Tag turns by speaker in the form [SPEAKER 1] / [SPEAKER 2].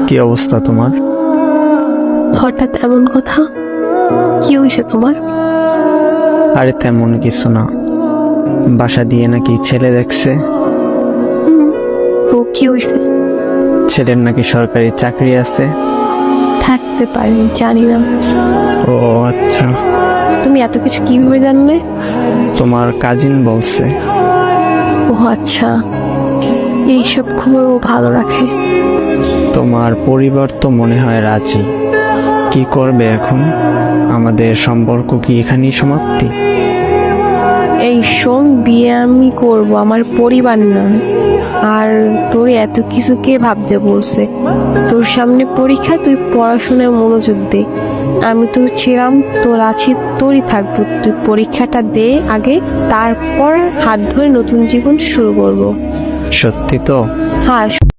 [SPEAKER 1] কি অবস্থা তোমার?
[SPEAKER 2] হঠাৎ এমন কথা? কি হয়েছে তোমার?
[SPEAKER 1] আরে তেমন কিছু না, বাসা দিয়ে নাকি ছেলে দেখছে।
[SPEAKER 2] তো কি হয়েছে?
[SPEAKER 1] ছেলের নাকি সরকারি চাকরি আছে।
[SPEAKER 2] থাকতে পারি, জানি না।
[SPEAKER 1] ও আচ্ছা,
[SPEAKER 2] তুমি এত কিছু কিভাবে জানলে?
[SPEAKER 1] তোমার কাজিন বলছে।
[SPEAKER 2] ও আচ্ছা, এইসব খবর ও ভালো রাখে।
[SPEAKER 1] তোমার পরিবার তো মনে হয় রাজি। কি করবে এখন? আমাদের সম্পর্ক কি এখানেই সমাপ্তি?
[SPEAKER 2] এই শোন, বিয়ে আমি করব, আমার পরিবার না। আর তোর এত কিছু কে ভাবতে বলছে? তোর সামনে পরীক্ষা, তুই পড়াশোনায় মনোযোগ দে। আমি তোর ছিলাম, তোর আছি, তোরই থাকবো। তুই পরীক্ষাটা দে আগে, তারপর হাত ধরে নতুন জীবন শুরু করব।
[SPEAKER 1] সত্যি তো?
[SPEAKER 2] হ্যাঁ।